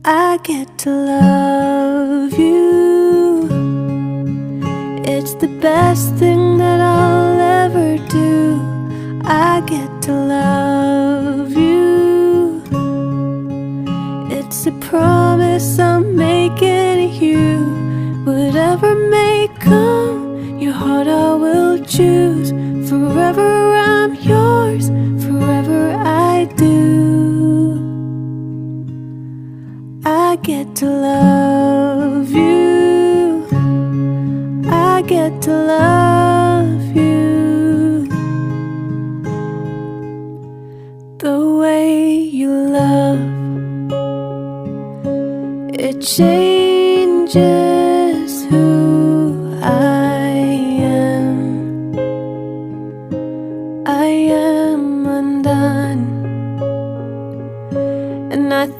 I get to love you. It's the best thing that I'll ever do. I get to love you. It's a promise I'm making you. Whatever may come, your heart I will choose. Forever I'm yours, forever I do. I get to love you. I get to love you. The way you love, it changes